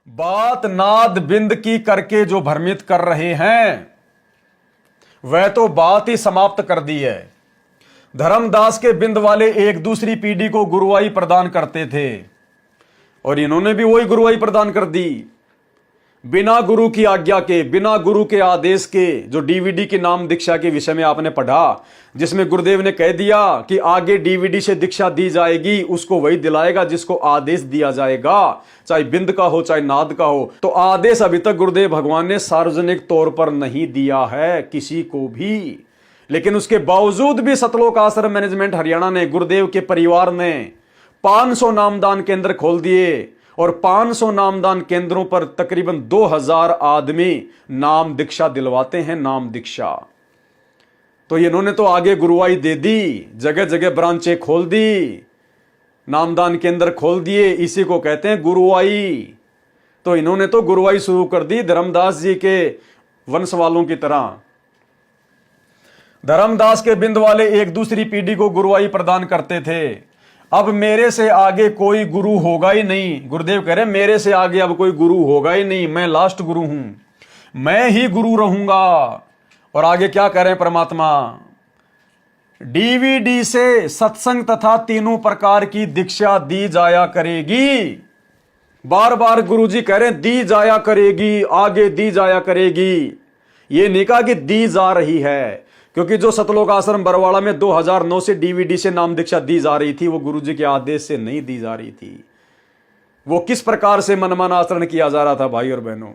बात नाद बिंद की करके जो भ्रमित कर रहे हैं वह तो बात ही समाप्त कर दी है। धर्मदास के बिंद वाले एक दूसरी पीढ़ी को गुरुवाई प्रदान करते थे और इन्होंने भी वही गुरुवाई प्रदान कर दी। बिना गुरु की आज्ञा के, बिना गुरु के आदेश के, जो डीवीडी की नाम दीक्षा के विषय में आपने पढ़ा, जिसमें गुरुदेव ने कह दिया कि आगे डीवीडी से दीक्षा दी जाएगी, उसको वही दिलाएगा जिसको आदेश दिया जाएगा, चाहे बिंद का हो चाहे नाद का हो। तो आदेश अभी तक गुरुदेव भगवान ने सार्वजनिक तौर पर नहीं दिया है किसी को भी, लेकिन उसके बावजूद भी सतलोक आश्रम मैनेजमेंट हरियाणा ने, गुरुदेव के परिवार ने 500 नामदान केंद्र खोल दिए और 500 नामदान केंद्रों पर तकरीबन 2000 आदमी नाम दीक्षा दिलवाते हैं। नाम दीक्षा तो इन्होंने तो आगे गुरुवाई दे दी, जगह जगह ब्रांचें खोल दी, नामदान केंद्र खोल दिए, इसी को कहते हैं गुरुवाई। तो इन्होंने तो गुरुवाई शुरू कर दी धर्मदास जी के वंश वालों की तरह। धर्मदास के बिंद वाले एक दूसरी पीढ़ी को गुरुवाई प्रदान करते थे। अब मेरे से आगे कोई गुरु होगा ही नहीं। गुरुदेव कह रहे मेरे से आगे अब कोई गुरु होगा ही नहीं, मैं लास्ट गुरु हूं, मैं ही गुरु रहूंगा। और आगे क्या कह रहे हैं परमात्मा, डीवीडी से सत्संग तथा तीनों प्रकार की दीक्षा दी जाया करेगी। बार बार गुरुजी कह रहे हैं दी जाया करेगी, आगे दी जाया करेगी। ये नहीं कहा कि दी जा रही है, क्योंकि जो सतलोक आश्रम बरवाड़ा में 2009 से डीवीडी से नाम दीक्षा दी जा रही थी, वो गुरुजी के आदेश से नहीं दी जा रही थी। वो किस प्रकार से मनमाना आचरण किया जा रहा था भाई और बहनों,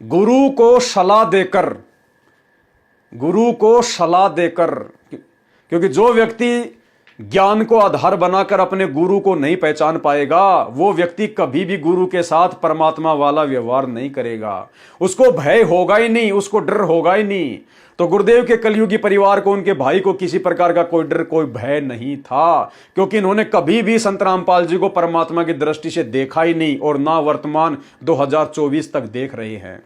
गुरु को सलाह देकर, गुरु को सलाह देकर। क्योंकि जो व्यक्ति ज्ञान को आधार बनाकर अपने गुरु को नहीं पहचान पाएगा, वो व्यक्ति कभी भी गुरु के साथ परमात्मा वाला व्यवहार नहीं करेगा। उसको भय होगा ही नहीं, उसको डर होगा ही नहीं। तो गुरुदेव के कलयुगी परिवार को, उनके भाई को किसी प्रकार का कोई डर, कोई भय नहीं था, क्योंकि इन्होंने कभी भी संत रामपाल जी को परमात्मा की दृष्टि से देखा ही नहीं और ना वर्तमान 2024 तक देख रहे हैं।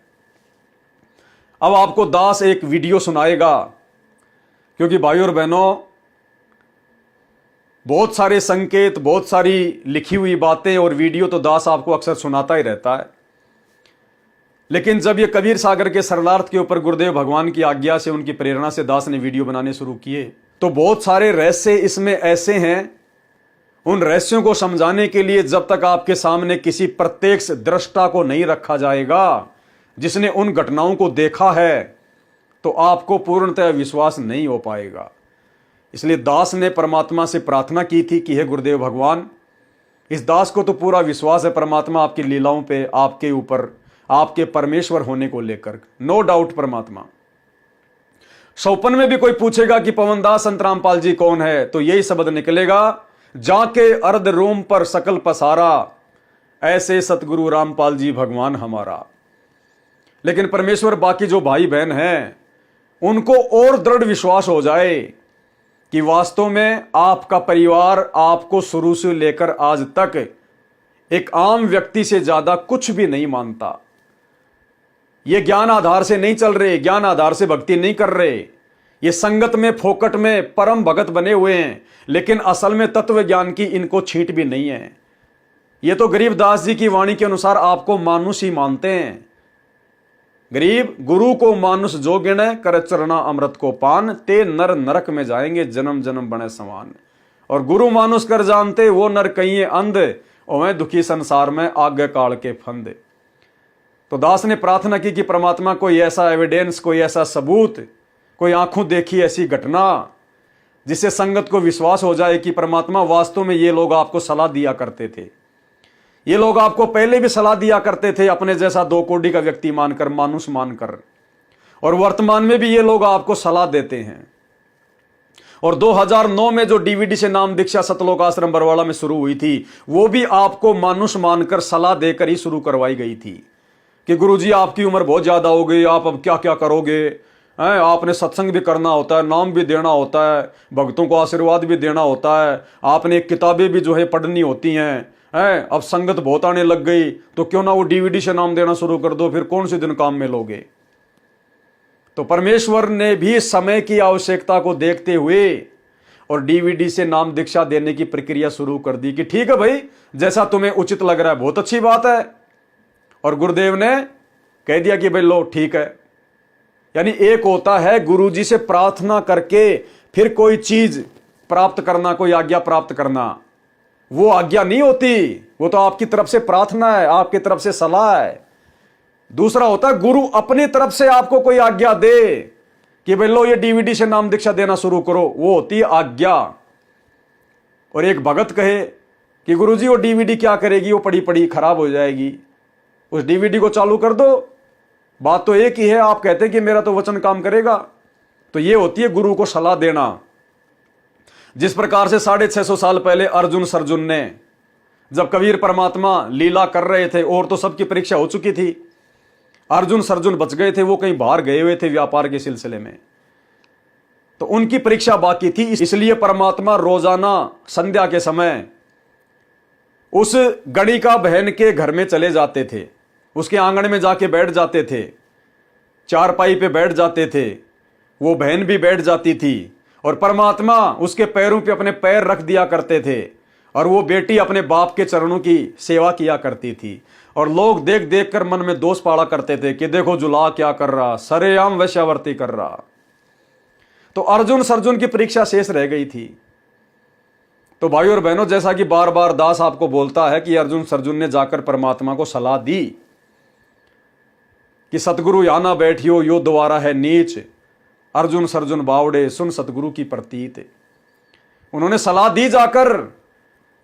अब आपको दास एक वीडियो सुनाएगा, क्योंकि भाई और बहनों बहुत सारे संकेत, बहुत सारी लिखी हुई बातें और वीडियो तो दास आपको अक्सर सुनाता ही रहता है, लेकिन जब ये कबीर सागर के सरलार्थ के ऊपर गुरुदेव भगवान की आज्ञा से, उनकी प्रेरणा से दास ने वीडियो बनाने शुरू किए, तो बहुत सारे रहस्य इसमें ऐसे हैं, उन रहस्यों को समझाने के लिए जब तक आपके सामने किसी प्रत्यक्ष दृष्टा को नहीं रखा जाएगा, जिसने उन घटनाओं को देखा है, तो आपको पूर्णतः विश्वास नहीं हो पाएगा। इसलिए दास ने परमात्मा से प्रार्थना की थी कि हे गुरुदेव भगवान, इस दास को तो पूरा विश्वास है परमात्मा आपकी लीलाओं पे, आपके ऊपर, आपके परमेश्वर होने को लेकर, नो डाउट परमात्मा। सौपन में भी कोई पूछेगा कि पवनदास संत रामपाल जी कौन है, तो यही शब्द निकलेगा, जाके अर्ध रोम पर सकल पसारा, ऐसे सतगुरु रामपाल जी भगवान हमारा। लेकिन परमेश्वर बाकी जो भाई बहन हैं उनको और दृढ़ विश्वास हो जाए कि वास्तव में आपका परिवार आपको शुरू से लेकर आज तक एक आम व्यक्ति से ज्यादा कुछ भी नहीं मानता। ये ज्ञान आधार से नहीं चल रहे, ज्ञान आधार से भक्ति नहीं कर रहे, ये संगत में, फोकट में परम भगत बने हुए हैं, लेकिन असल में तत्व ज्ञान की इनको छींट भी नहीं है। ये तो गरीबदास जी की वाणी के अनुसार आपको मानुष ही मानते हैं। गरीब गुरु को मानुष जो गिणे, कर चरना अमृत को पान, ते नर नरक में जाएंगे जन्म जन्म बने समान। और गुरु मानुष कर जानते, वो नर कहिए अंध, और मैं दुखी संसार में आगे काल के फंद। तो दास ने प्रार्थना की कि परमात्मा कोई ऐसा एविडेंस, कोई ऐसा सबूत, कोई आंखों देखी ऐसी घटना जिससे संगत को विश्वास हो जाए कि परमात्मा वास्तव में ये लोग आपको सलाह दिया करते थे, ये लोग आपको पहले भी सलाह दिया करते थे अपने जैसा 2 कोड़ी का व्यक्ति मानकर, मानुष मानकर, और वर्तमान में भी ये लोग आपको सलाह देते हैं। और 2009 में जो डीवीडी से नाम दीक्षा सतलोक आश्रम बरवाड़ा में शुरू हुई थी, वो भी आपको मानुष मानकर सलाह देकर ही शुरू करवाई गई थी कि गुरुजी आपकी उम्र बहुत ज्यादा हो गई, आप अब क्या क्या करोगे, आपने सत्संग भी करना होता है, नाम भी देना होता है, भक्तों को आशीर्वाद भी देना होता है, आपने किताबें भी जो है पढ़नी होती हैं, अब संगत बहुत आने लग गई, तो क्यों ना वो डीवीडी से नाम देना शुरू कर दो, फिर कौन से दिन काम में लोगे। तो परमेश्वर ने भी समय की आवश्यकता को देखते हुए और डीवीडी से नाम दीक्षा देने की प्रक्रिया शुरू कर दी कि ठीक है भाई, जैसा तुम्हें उचित लग रहा है बहुत अच्छी बात है, और गुरुदेव ने कह दिया कि भाई लो ठीक है। यानी एक होता है गुरुजी से प्रार्थना करके फिर कोई चीज प्राप्त करना, कोई आज्ञा प्राप्त करना, वो आज्ञा नहीं होती, वो तो आपकी तरफ से प्रार्थना है, आपकी तरफ से सलाह है। दूसरा होता है गुरु अपनी तरफ से आपको कोई आज्ञा दे कि भाई लो ये डीवीडी से नाम दीक्षा देना शुरू करो, वो होती है आज्ञा। और एक भगत कहे कि गुरुजी वो डीवीडी क्या करेगी, वो पड़ी पड़ी खराब हो जाएगी, उस डीवीडी को चालू कर दो। बात तो एक ही है, आप कहते हैं कि मेरा तो वचन काम करेगा। तो ये होती है गुरु को सलाह देना। जिस प्रकार से 650 साल पहले अर्जुन सर्जुन ने, जब कबीर परमात्मा लीला कर रहे थे और तो सबकी परीक्षा हो चुकी थी, अर्जुन सर्जुन बच गए थे, वो कहीं बाहर गए हुए थे व्यापार के सिलसिले में, तो उनकी परीक्षा बाकी थी। इसलिए परमात्मा रोजाना संध्या के समय उस गणिका बहन के घर में चले जाते थे, उसके आंगन में जाके बैठ जाते थे, चारपाई पे बैठ जाते थे, वो बहन भी बैठ जाती थी और परमात्मा उसके पैरों पे अपने पैर रख दिया करते थे और वो बेटी अपने बाप के चरणों की सेवा किया करती थी। और लोग देख देख कर मन में दोष पाड़ा करते थे कि देखो जुला क्या कर रहा, सरेआम वैश्यावर्ती कर रहा। तो अर्जुन सर्जुन की परीक्षा शेष रह गई थी। तो भाई और बहनों, जैसा कि बार बार दास आपको बोलता है कि अर्जुन सर्जुन ने जाकर परमात्मा को सलाह दी कि सतगुरु या ना बैठियो यो द्वारा है नीच, अर्जुन सर्जुन बावड़े सुन सतगुरु की प्रतीत। उन्होंने सलाह दी जाकर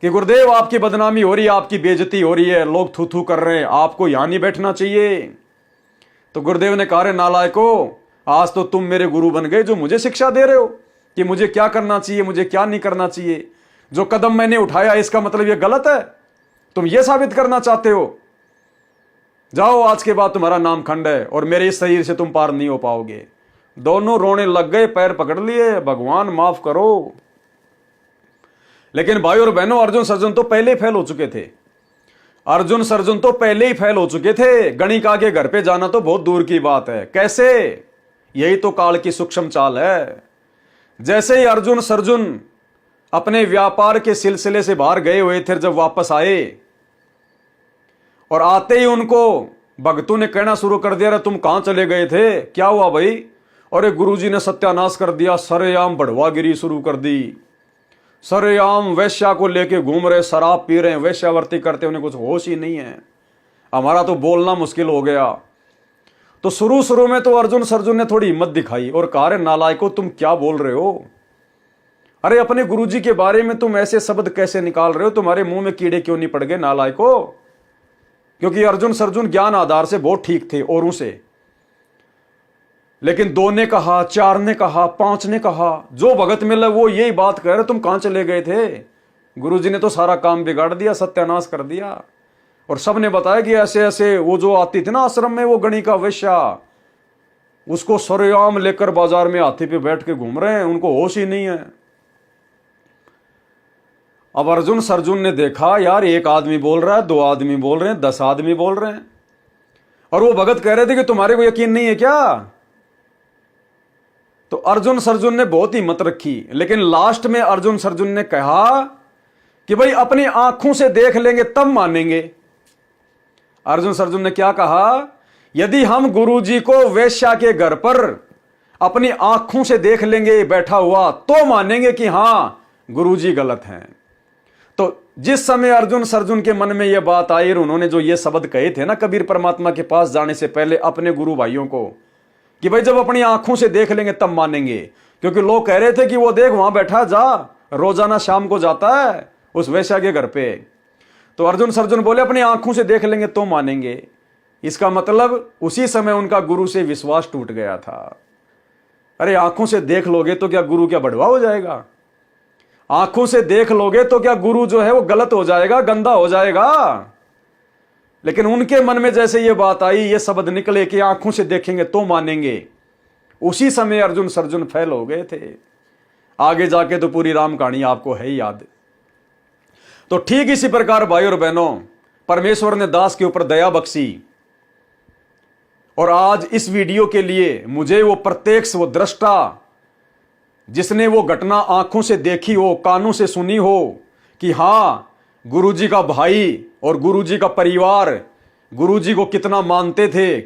कि गुरुदेव आपकी बदनामी हो रही है, आपकी बेइज्जती हो रही है, लोग थू थू कर रहे हैं, आपको यहां नहीं बैठना चाहिए। तो गुरुदेव ने कहा, रे नालायको, आज तो तुम मेरे गुरु बन गए जो मुझे शिक्षा दे रहे हो कि मुझे क्या करना चाहिए, मुझे क्या नहीं करना चाहिए। जो कदम मैंने उठाया इसका मतलब यह गलत है, तुम यह साबित करना चाहते हो। जाओ, आज के बाद तुम्हारा नाम खंड है और मेरे इस शरीर से तुम पार नहीं हो पाओगे। दोनों रोने लग गए, पैर पकड़ लिए, भगवान माफ करो। लेकिन भाई और बहनों, अर्जुन सर्जुन तो पहले ही फेल हो चुके थे। अर्जुन सर्जुन तो पहले ही फेल हो चुके थे। गणिका के घर पे जाना तो बहुत दूर की बात है। कैसे? यही तो काल की सूक्ष्म चाल है। जैसे ही अर्जुन सर्जुन अपने व्यापार के सिलसिले से बाहर गए हुए थे, जब वापस आए और आते ही उनको भक्तों ने कहना शुरू कर दिया, तुम कहां चले गए थे, क्या हुआ भाई? अरे गुरुजी ने सत्यानाश कर दिया, सरेआम बढ़वागिरी शुरू कर दी, सरेआम वैश्या को लेके घूम रहे, शराब पी रहे हैं, वैश्यावर्ती करते, उन्हें कुछ होश ही नहीं है, हमारा तो बोलना मुश्किल हो गया। तो शुरू शुरू में तो अर्जुन सर्जुन ने थोड़ी हिम्मत दिखाई और कहा, रे नालायको, तुम क्या बोल रहे हो? अरे अपने गुरुजी के बारे में तुम ऐसे शब्द कैसे निकाल रहे हो? तुम्हारे मुंह में कीड़े क्यों नहीं पड़ गए नालायको? क्योंकि अर्जुन सर्जुन ज्ञान आधार से बहुत ठीक थे औरों से। लेकिन 2 ने कहा, 4 ने कहा, 5 ने कहा, जो भगत मिला वो यही बात कह रहे, तुम कहां चले गए थे? गुरुजी ने तो सारा काम बिगाड़ दिया, सत्यानाश कर दिया। और सब ने बताया कि ऐसे ऐसे वो जो आती थी ना आश्रम में, वो गणिका वैश्या, उसको सरेआम लेकर बाजार में हाथी पे बैठ के घूम रहे हैं, उनको होश ही नहीं है। अब अर्जुन सर्जुन ने देखा, यार एक आदमी बोल रहा है, 2 आदमी बोल रहे हैं, 10 आदमी बोल रहे हैं, और वो भगत कह रहे थे कि तुम्हारे को यकीन नहीं है क्या? तो अर्जुन सर्जुन ने बहुत हिम्मत रखी। लेकिन लास्ट में अर्जुन सर्जुन ने कहा कि भाई अपनी आंखों से देख लेंगे तब मानेंगे। अर्जुन सर्जुन ने क्या कहा? यदि हम गुरुजी को वैश्या के घर पर अपनी आंखों से देख लेंगे बैठा हुआ तो मानेंगे कि हां गुरुजी गलत हैं। तो जिस समय अर्जुन सर्जुन के मन में यह बात आई और उन्होंने जो ये शब्द कहे थे ना कबीर परमात्मा के पास जाने से पहले अपने गुरु भाइयों को, कि भाई जब अपनी आंखों से देख लेंगे तब मानेंगे, क्योंकि लोग कह रहे थे कि वो देख वहां बैठा, जा रोजाना शाम को जाता है उस वैश्या के घर पे। तो अर्जुन सर्जुन बोले अपनी आंखों से देख लेंगे तो मानेंगे। इसका मतलब उसी समय उनका गुरु से विश्वास टूट गया था। अरे आंखों से देख लोगे तो क्या गुरु क्या बढ़वा हो जाएगा? आंखों से देख लोगे तो क्या गुरु जो है वो गलत हो जाएगा, गंदा हो जाएगा? लेकिन उनके मन में जैसे ये बात आई, ये शब्द निकले कि आंखों से देखेंगे तो मानेंगे, उसी समय अर्जुन सर्जुन फेल हो गए थे। आगे जाके तो पूरी राम कहानी आपको है ही याद। तो ठीक इसी प्रकार भाई और बहनों, परमेश्वर ने दास के ऊपर दया बख्शी और आज इस वीडियो के लिए मुझे वो प्रत्यक्ष, वो दृष्टा, जिसने वो घटना आंखों से देखी हो, कानों से सुनी हो कि हां गुरुजी का भाई और गुरुजी का परिवार गुरुजी को कितना मानते थे,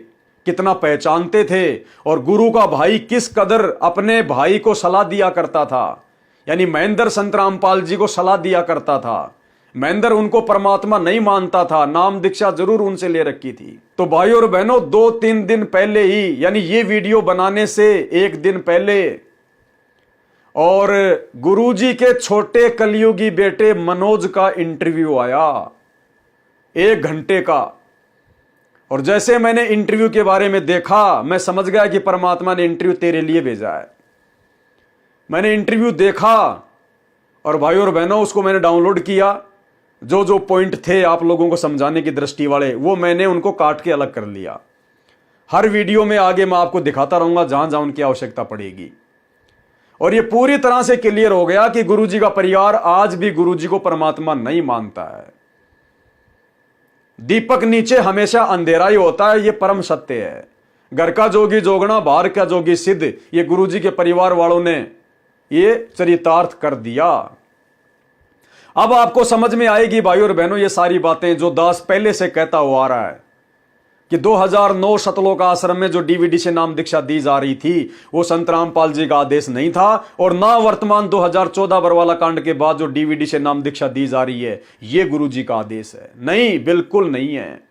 कितना पहचानते थे, और गुरु का भाई किस कदर अपने भाई को सलाह दिया करता था, यानी महेंद्र संत रामपाल जी को सलाह दिया करता था। महेंद्र उनको परमात्मा नहीं मानता था, नाम दीक्षा जरूर उनसे ले रखी थी। तो भाई और बहनों, 2-3 दिन पहले ही, यानी ये वीडियो बनाने से 1 दिन पहले, और गुरुजी के छोटे कलयुगी बेटे मनोज का इंटरव्यू आया 1 घंटे का। और जैसे मैंने इंटरव्यू के बारे में देखा, मैं समझ गया कि परमात्मा ने इंटरव्यू तेरे लिए भेजा है। मैंने इंटरव्यू देखा और भाई और बहनों, उसको मैंने डाउनलोड किया। जो जो पॉइंट थे आप लोगों को समझाने की दृष्टि वाले, वो मैंने उनको काट के अलग कर लिया। हर वीडियो में आगे मैं आपको दिखाता रहूंगा जहां जहां उनकी आवश्यकता पड़ेगी। और ये पूरी तरह से क्लियर हो गया कि गुरुजी का परिवार आज भी गुरुजी को परमात्मा नहीं मानता है। दीपक नीचे हमेशा अंधेरा ही होता है, ये परम सत्य है। घर का जोगी जोगना, बाहर का जोगी सिद्ध, ये गुरुजी के परिवार वालों ने ये चरितार्थ कर दिया। अब आपको समझ में आएगी भाई और बहनों, ये सारी बातें जो दास पहले से कहता हुआ आ रहा है कि 2009 सतलोक आश्रम में जो डीवीडी से नाम दीक्षा दी जा रही थी, वो संत रामपाल जी का आदेश नहीं था, और ना वर्तमान 2014 बरवाला कांड के बाद जो डीवीडी से नाम दीक्षा दी जा रही है, ये गुरुजी का आदेश है। नहीं, बिल्कुल नहीं है।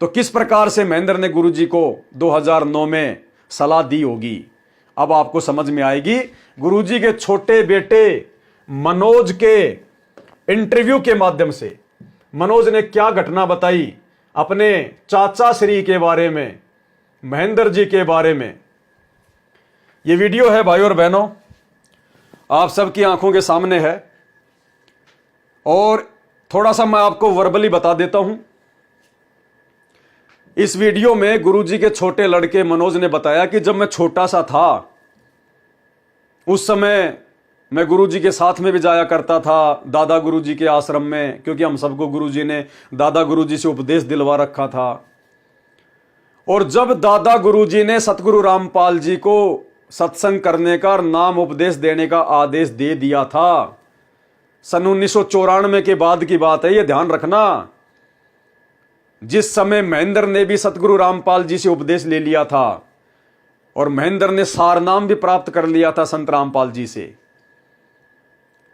तो किस प्रकार से महेंद्र ने गुरुजी को 2009 में सलाह दी होगी, अब आपको समझ में आएगी। गुरुजी के छोटे बेटे मनोज के इंटरव्यू के माध्यम से मनोज ने क्या घटना बताई अपने चाचा श्री के बारे में, महेंद्र जी के बारे में। यह वीडियो है भाई और बहनों, आप सबकी आंखों के सामने है, और थोड़ा सा मैं आपको वर्बली बता देता हूं। इस वीडियो में गुरुजी के छोटे लड़के मनोज ने बताया कि जब मैं छोटा सा था, उस समय मैं गुरुजी के साथ में भी जाया करता था दादा गुरुजी के आश्रम में, क्योंकि हम सबको गुरुजी ने दादा गुरुजी से उपदेश दिलवा रखा था। और जब दादा गुरुजी ने सतगुरु रामपाल जी को सत्संग करने का, नाम उपदेश देने का आदेश दे दिया था, सन 1994 के बाद की बात है, यह ध्यान रखना। जिस समय महेंद्र ने भी सतगुरु रामपाल जी से उपदेश ले लिया था, और महेंद्र ने सारनाम भी प्राप्त कर लिया था संत रामपाल जी से।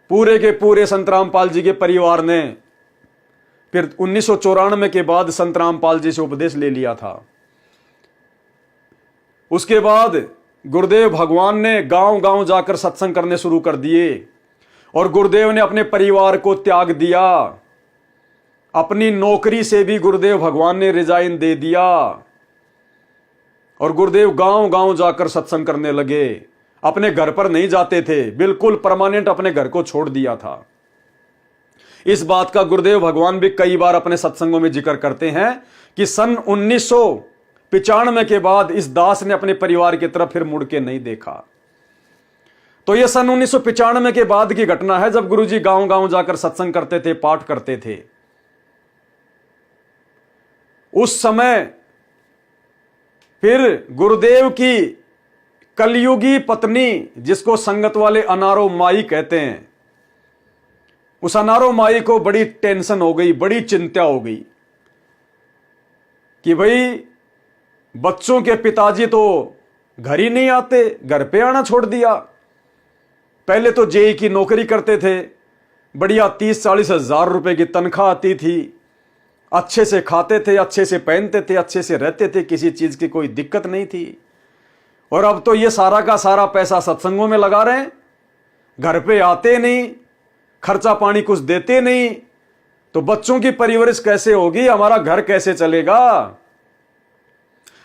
पूरे के पूरे संत रामपाल जी के परिवार ने फिर 1994 के बाद संत रामपाल जी से उपदेश ले लिया था। उसके बाद गुरुदेव भगवान ने गांव गांव जाकर सत्संग करने शुरू कर दिए, और गुरुदेव ने अपने परिवार को त्याग दिया। अपनी नौकरी से भी गुरुदेव भगवान ने रिजाइन दे दिया, और गुरुदेव गांव गांव जाकर सत्संग करने लगे। अपने घर पर नहीं जाते थे, बिल्कुल परमानेंट अपने घर को छोड़ दिया था। इस बात का गुरुदेव भगवान भी कई बार अपने सत्संगों में जिक्र करते हैं कि सन 1995 के बाद इस दास ने अपने परिवार की तरफ फिर मुड़ के नहीं देखा। तो यह सन 1995 के बाद की घटना है, जब गुरुजी गांव गांव जाकर सत्संग करते थे, पाठ करते थे। उस समय फिर गुरुदेव की कलयुगी पत्नी, जिसको संगत वाले अनारो माई कहते हैं, उस अनारो माई को बड़ी टेंशन हो गई, बड़ी चिंता हो गई कि भाई बच्चों के पिताजी तो घर ही नहीं आते, घर पे आना छोड़ दिया। पहले तो जेई की नौकरी करते थे, बढ़िया 30-40 हजार रुपए की तनख्वाह आती थी, अच्छे से खाते थे, अच्छे से पहनते थे, अच्छे से रहते थे, किसी चीज की कोई दिक्कत नहीं थी। और अब तो ये सारा का सारा पैसा सत्संगों में लगा रहे हैं, घर पे आते नहीं, खर्चा पानी कुछ देते नहीं, तो बच्चों की परवरिश कैसे होगी, हमारा घर कैसे चलेगा।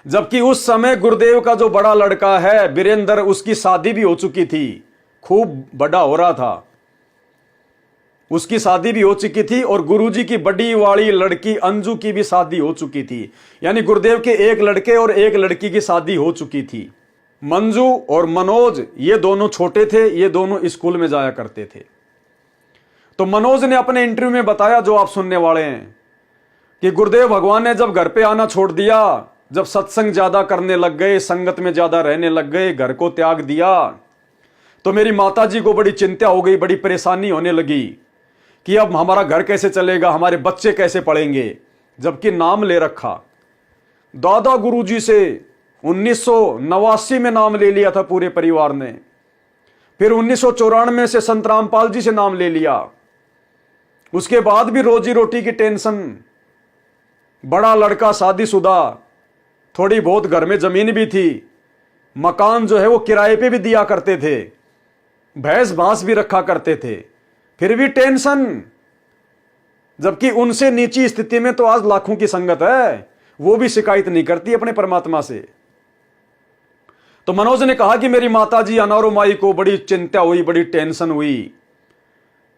जबकि उस समय गुरुदेव का जो बड़ा लड़का है वीरेंद्र, उसकी शादी भी हो चुकी थी, खूब बड़ा हो रहा था, उसकी शादी भी हो चुकी थी, और गुरुजी की बड़ी वाली लड़की अंजू की भी शादी हो चुकी थी। यानी गुरुदेव के एक लड़के और एक लड़की की शादी हो चुकी थी। मंजू और मनोज, ये दोनों छोटे थे, ये दोनों स्कूल में जाया करते थे। तो मनोज ने अपने इंटरव्यू में बताया, जो आप सुनने वाले हैं, कि गुरुदेव भगवान ने जब घर पे आना छोड़ दिया, जब सत्संग ज्यादा करने लग गए, संगत में ज्यादा रहने लग गए, घर को त्याग दिया, तो मेरी माताजी को बड़ी चिंता हो गई, बड़ी परेशानी होने लगी कि अब हमारा घर कैसे चलेगा, हमारे बच्चे कैसे पढ़ेंगे। जबकि नाम ले रखा। दादा गुरुजी से 1989 में नाम ले लिया था पूरे परिवार ने, फिर 1994 से संत रामपाल जी से नाम ले लिया। उसके बाद भी रोजी रोटी की टेंशन, बड़ा लड़का शादीशुदा, थोड़ी बहुत घर में जमीन भी थी, मकान जो है वो किराए पे भी दिया करते थे, भैंस भांस भी रखा करते थे, फिर भी टेंशन। जबकि उनसे नीची स्थिति में तो आज लाखों की संगत है, वो भी शिकायत नहीं करती अपने परमात्मा से। तो मनोज ने कहा कि मेरी माताजी अनारो माई को बड़ी चिंता हुई, बड़ी टेंशन हुई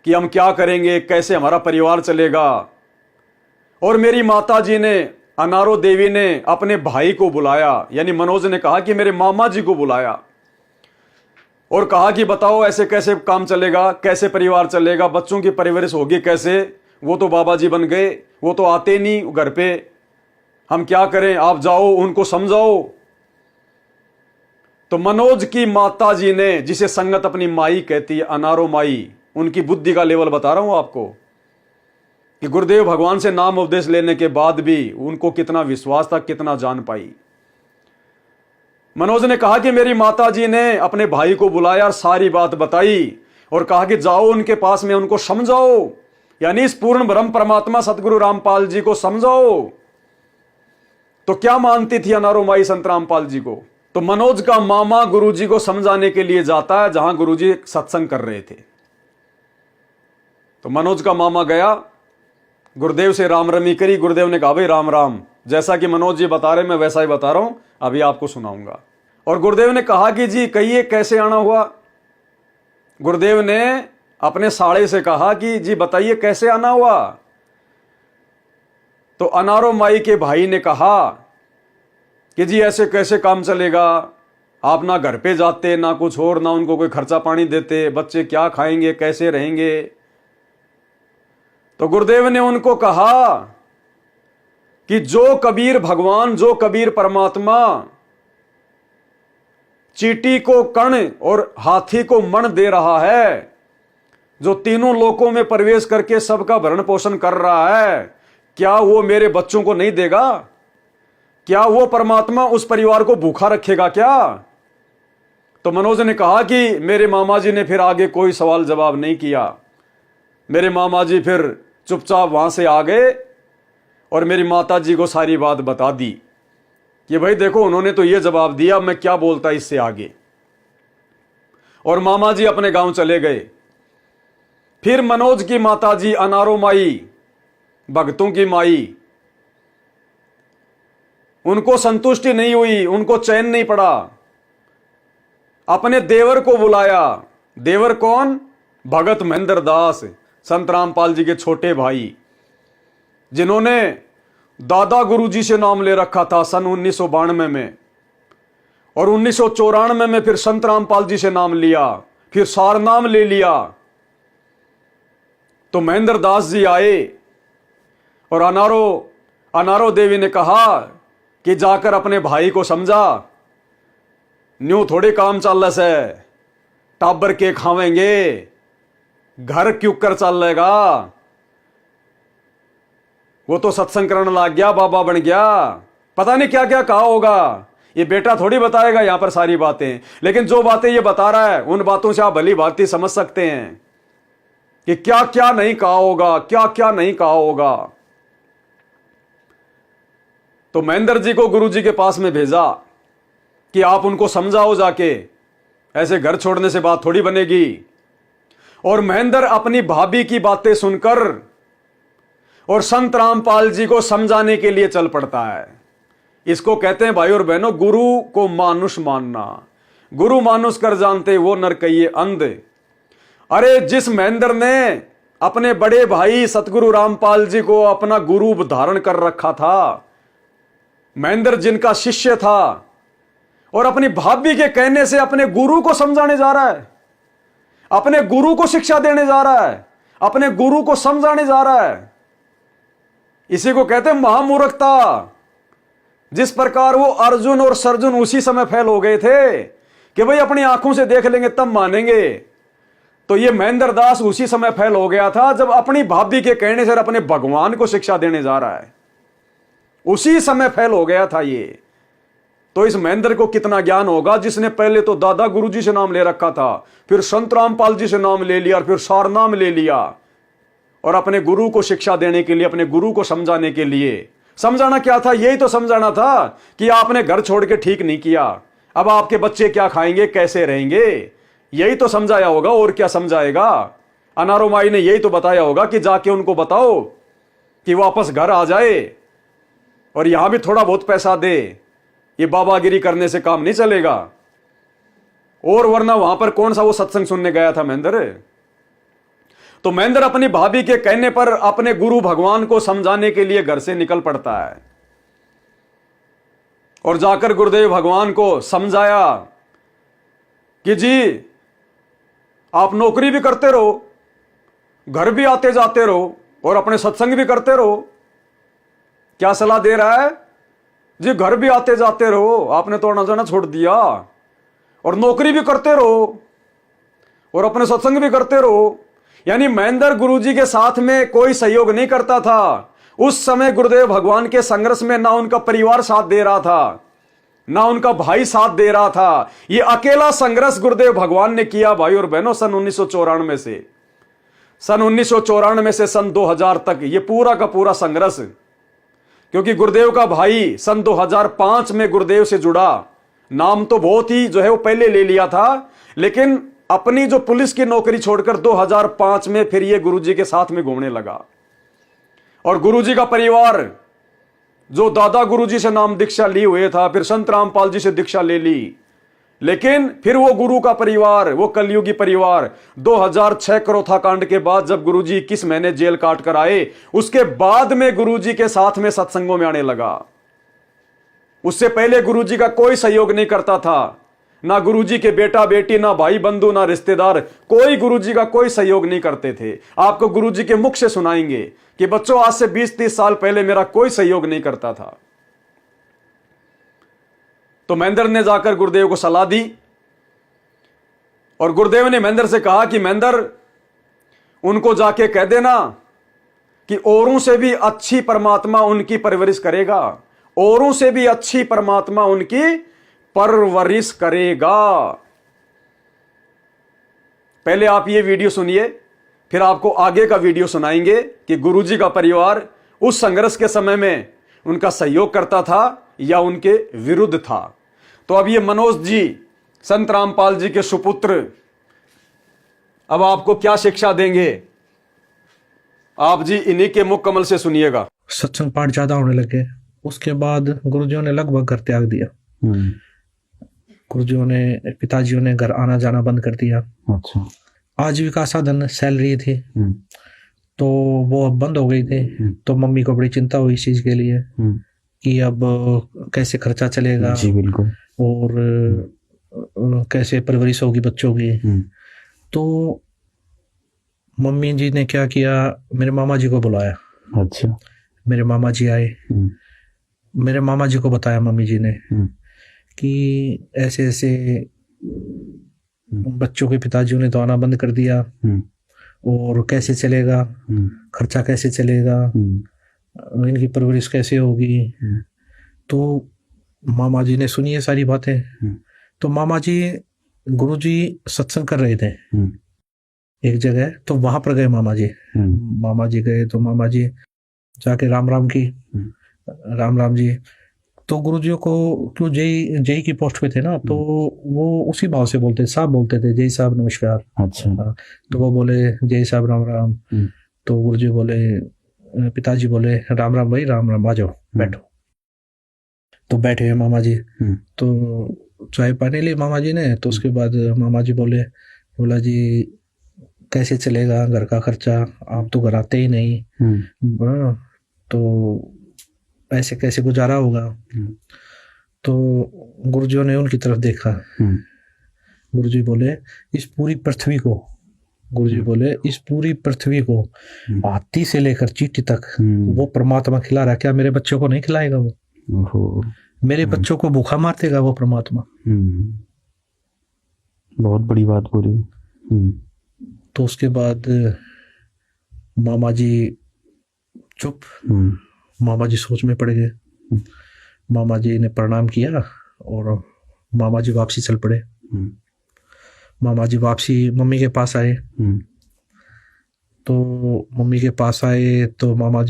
कि हम क्या करेंगे, कैसे हमारा परिवार चलेगा। और मेरी माताजी ने, अनारो देवी ने अपने भाई को बुलाया, यानी मनोज ने कहा कि मेरे मामा जी को बुलाया और कहा कि बताओ ऐसे कैसे काम चलेगा, कैसे परिवार चलेगा, बच्चों की परवरिश होगी कैसे, वो तो बाबा जी बन गए, वो तो आते नहीं घर पे, हम क्या करें, आप जाओ उनको समझाओ। तो मनोज की माता जी ने, जिसे संगत अपनी माई कहती है, अनारो माई, उनकी बुद्धि का लेवल बता रहा हूं आपको कि गुरुदेव भगवान से नाम उपदेश लेने के बाद भी उनको कितना विश्वास था, कितना जान पाई। मनोज ने कहा कि मेरी माता जी ने अपने भाई को बुलाया, सारी बात बताई और कहा कि जाओ उनके पास में, उनको समझाओ, यानी इस पूर्ण ब्रह्म परमात्मा सतगुरु रामपाल जी को समझाओ। तो क्या मानती थी अनारो माई संत रामपाल जी को? तो मनोज का मामा गुरुजी को समझाने के लिए जाता है जहां गुरुजी सत्संग कर रहे थे। तो मनोज का मामा गया, गुरुदेव से राम रमी करी। गुरुदेव ने कहा भाई राम राम, जैसा कि मनोज जी बता रहे मैं वैसा ही बता रहा हूं, अभी आपको सुनाऊंगा। और गुरुदेव ने कहा कि जी कहिए कैसे आना हुआ। गुरुदेव ने अपने साड़े से कहा कि जी बताइए कैसे आना हुआ। तो अनारो माई के भाई ने कहा कि जी ऐसे कैसे काम चलेगा, आप ना घर पे जाते ना कुछ और, ना उनको कोई खर्चा पानी देते, बच्चे क्या खाएंगे, कैसे रहेंगे। तो गुरुदेव ने उनको कहा कि जो कबीर भगवान, जो कबीर परमात्मा चींटी को कण और हाथी को मन दे रहा है, जो तीनों लोकों में प्रवेश करके सबका भरण पोषण कर रहा है, क्या वो मेरे बच्चों को नहीं देगा? क्या वो परमात्मा उस परिवार को भूखा रखेगा क्या? तो मनोज ने कहा कि मेरे मामा जी ने फिर आगे कोई सवाल जवाब नहीं किया। मेरे मामा जी फिर चुपचाप वहां से आ गए और मेरी माता जी को सारी बात बता दी कि भाई देखो उन्होंने तो ये जवाब दिया, मैं क्या बोलता इससे आगे। और मामा जी अपने गांव चले गए। फिर मनोज की माता जी अनारो माई, भक्तों की माई, उनको संतुष्टि नहीं हुई, उनको चैन नहीं पड़ा। अपने देवर को बुलाया। देवर कौन? भगत महेंद्र दास, संत रामपाल जी के छोटे भाई, जिन्होंने दादा गुरुजी से नाम ले रखा था सन 1992 में, और 1994 में फिर संत रामपाल जी से नाम लिया, फिर सार नाम ले लिया। तो महेंद्र दास जी आए और अनारो देवी ने कहा कि जाकर अपने भाई को समझा, न्यू थोड़े काम चल रहा है, टाबर के खावेंगे, घर क्यों कर चल लेगा, वो तो सत्संग करने लग गया, बाबा बन गया, पता नहीं क्या क्या कहा होगा। ये बेटा थोड़ी बताएगा यहां पर सारी बातें, लेकिन जो बातें ये बता रहा है उन बातों से आप भली भांति समझ सकते हैं कि क्या क्या नहीं कहा होगा, क्या क्या नहीं कहा होगा। तो महेंद्र जी को गुरुजी के पास में भेजा कि आप उनको समझाओ जाके, ऐसे घर छोड़ने से बात थोड़ी बनेगी। और महेंद्र अपनी भाभी की बातें सुनकर और संत रामपाल जी को समझाने के लिए चल पड़ता है। इसको कहते हैं भाई और बहनों, गुरु को मानुष मानना। गुरु मानुष कर जानते वो नर कहिए अंध। अरे जिस महेंद्र ने अपने बड़े भाई सतगुरु रामपाल जी को अपना गुरु धारण कर रखा था, महेंद्र जिनका शिष्य था, और अपनी भाभी के कहने से अपने गुरु को समझाने जा रहा है, अपने गुरु को शिक्षा देने जा रहा है, अपने गुरु को समझाने जा रहा है। इसी को कहते हैं महामूर्खता। जिस प्रकार वो अर्जुन और सर्जुन उसी समय फेल हो गए थे कि भाई अपनी आंखों से देख लेंगे तब मानेंगे, तो ये महेंद्र दास उसी समय फेल हो गया था जब अपनी भाभी के कहने से अपने भगवान को शिक्षा देने जा रहा है। उसी समय फेल हो गया था ये। तो इस महेंद्र को कितना ज्ञान होगा जिसने पहले तो दादा गुरुजी से नाम ले रखा था, फिर संत रामपाल जी से नाम ले लिया, और फिर सारनाम ले लिया, और अपने गुरु को शिक्षा देने के लिए, अपने गुरु को समझाने के लिए। समझाना क्या था? यही तो समझाना था कि आपने घर छोड़ के ठीक नहीं किया, अब आपके बच्चे क्या खाएंगे, कैसे रहेंगे, यही तो समझाया होगा। और क्या समझाएगा? अनारो माई ने यही तो बताया होगा कि जाके उनको बताओ कि वापस घर आ जाए और यहां भी थोड़ा बहुत पैसा दे। ये बाबागिरी करने से काम नहीं चलेगा। और वरना वहां पर कौन सा वो सत्संग सुनने गया था महेंद्र? तो महेंद्र अपनी भाभी के कहने पर अपने गुरु भगवान को समझाने के लिए घर से निकल पड़ता है और जाकर गुरुदेव भगवान को समझाया कि जी आप नौकरी भी करते रहो, घर भी आते जाते रहो और अपने सत्संग भी करते रहो। क्या सलाह दे रहा है जी? घर भी आते जाते रहो, आपने तो आना जाना छोड़ दिया, और नौकरी भी करते रहो और अपने सत्संग भी करते रहो। यानी महेंद्र गुरुजी के साथ में कोई सहयोग नहीं करता था। उस समय गुरुदेव भगवान के संघर्ष में ना उनका परिवार साथ दे रहा था, ना उनका भाई साथ दे रहा था। ये अकेला संघर्ष गुरुदेव भगवान ने किया भाई और बहनों, सन 1994 से सन 2000 तक ये पूरा का पूरा संघर्ष। क्योंकि गुरुदेव का भाई सन 2005 में गुरुदेव से जुड़ा, नाम तो बहुत ही जो है वो पहले ले लिया था, लेकिन अपनी जो पुलिस की नौकरी छोड़कर 2005 में फिर ये गुरुजी के साथ में घूमने लगा। और गुरुजी का परिवार जो दादा गुरुजी से नाम दीक्षा ली हुए था, फिर संत रामपाल जी से दीक्षा ले ली, लेकिन फिर वो गुरु का परिवार, वो कलयुगी परिवार 2006 करोथा कांड के बाद जब गुरुजी 21 महीने जेल काट कर आए, उसके बाद में गुरुजी के साथ में सत्संगों में आने लगा। उससे पहले गुरुजी का कोई सहयोग नहीं करता था, ना गुरुजी के बेटा बेटी, ना भाई बंधु, ना रिश्तेदार, कोई गुरुजी का कोई सहयोग नहीं करते थे। आपको गुरुजी के मुख से सुनाएंगे कि बच्चों आज से 20-30 साल पहले मेरा कोई सहयोग नहीं करता था। तो महेंद्र ने जाकर गुरुदेव को सलाह दी और गुरुदेव ने महेंद्र से कहा कि महेंद्र, उनको जाके कह देना कि औरों से भी अच्छी परमात्मा उनकी परवरिश करेगा, औरों से भी अच्छी परमात्मा उनकी परवरिश करेगा। पहले आप ये वीडियो सुनिए, फिर आपको आगे का वीडियो सुनाएंगे कि गुरुजी का परिवार उस संघर्ष के समय में उनका सहयोग करता था या उनके विरुद्ध था। तो अब ये मनोज जी, संत रामपाल जी के सुपुत्र, अब आपको क्या शिक्षा देंगे, आप जी इन्हीं के मुख कमल से सुनिएगा। सत्संग पाठ ज्यादा होने लगे, उसके बाद गुरुजियों ने लगभग घर त्याग दिया। गुरुजियों ने, पिताजियों ने घर आना जाना बंद कर दिया। अच्छा। आजीविका साधन सैलरी थी तो वो बंद हो गई थी। तो मम्मी को बड़ी चिंता हुई इस चीज के लिए कि अब कैसे खर्चा चलेगा। जी बिल्कुल। और कैसे परवरिश होगी बच्चों की। तो मम्मी जी ने क्या किया, मेरे मामा जी को बुलाया। अच्छा। मेरे मामा जी आए, मेरे मामा जी को बताया मम्मी जी ने कि ऐसे ऐसे बच्चों के पिताजियों ने तो आना बंद कर दिया और कैसे चलेगा, खर्चा कैसे चलेगा, इनकी परवरिश कैसे होगी। तो मामा जी ने सुनी ये सारी बातें। तो मामा जी, गुरुजी सत्संग कर रहे थे एक जगह, तो वहां पर गए मामा जी। मामा जी गए तो मामा जी जाके राम राम की, राम राम जी। तो गुरुजियों को, क्यों जय की पोस्ट पे थे ना, तो वो उसी भाव से बोलते, साहब बोलते थे, जय साहब नमस्कार। अच्छा। तो वो बोले जय साहब राम राम। तो गुरुजी बोले, पिताजी बोले राम राम भाई, राम राम, आ जाओ बैठो। तो बैठे हैं मामा जी। तो चाय पानी ली मामा जी ने। तो उसके बाद मामा जी बोला जी कैसे चलेगा घर का खर्चा, आप तो घर आते ही नहीं, तो ऐसे कैसे गुजारा होगा। तो गुरुजियों ने उनकी तरफ देखा। गुरुजी बोले इस पूरी पृथ्वी को, गुरुजी बोले इस पूरी पृथ्वी को हाथी से लेकर चींटी तक वो परमात्मा खिला रहा है, क्या मेरे बच्चों को नहीं खिलाएगा वो? मेरे बच्चों को भूखा मार देगा वो परमात्मा? बहुत बड़ी बात बोली। तो उसके बाद मामा जी चुप, मामा जी सोच में पड़ गए। मामा जी ने प्रणाम किया और मामा जी वापसी चल पड़े। मामा जी वापसी मम्मी के पास आए। तो मम्मी के पास आए तो मम्मी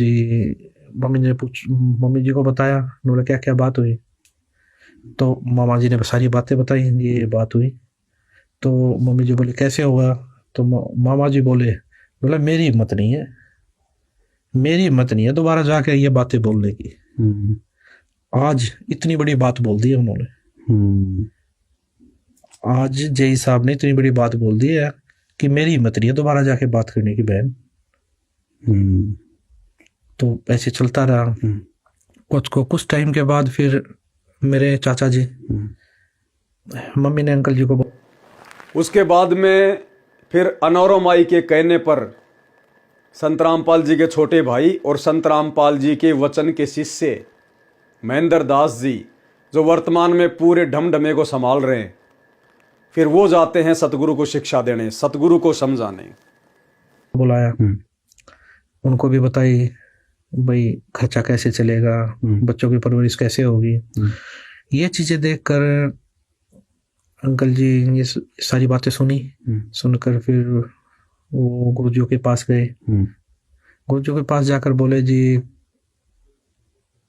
जी को बताया, बोला क्या क्या बात हुई। तो मामा जी ने सारी बातें बताई, ये बात हुई। तो मम्मी जी बोले कैसे होगा। तो मामा जी बोला मेरी हिम्मत नहीं है दोबारा जाके ये बातें बोलने की। आज इतनी बड़ी बात बोल दी है उन्होंने। आज जय साहब ने इतनी बड़ी बात बोल दी है कि मेरी हिम्मत नहीं है दोबारा जाके बात करने की बहन। तो ऐसे चलता रहा। कुछ टाइम के बाद फिर मेरे चाचा जी, मम्मी ने अंकल जी को उसके बाद में फिर अनौरो माई के कहने पर संत रामपाल जी के छोटे भाई और संत रामपाल जी के वचन के शिष्य महेंद्र दास जी, जो वर्तमान में पूरे ढमढमे को संभाल रहे हैं, फिर वो जाते हैं सतगुरु को शिक्षा देने, सतगुरु को समझाने। बुलाया, उनको भी बताई भाई खर्चा कैसे चलेगा, बच्चों की परवरिश कैसे होगी। ये चीजें देखकर अंकल जी ये सारी बातें सुनकर फिर वो गुरुजियों के पास गए। गुरुजियों के पास जाकर बोले जी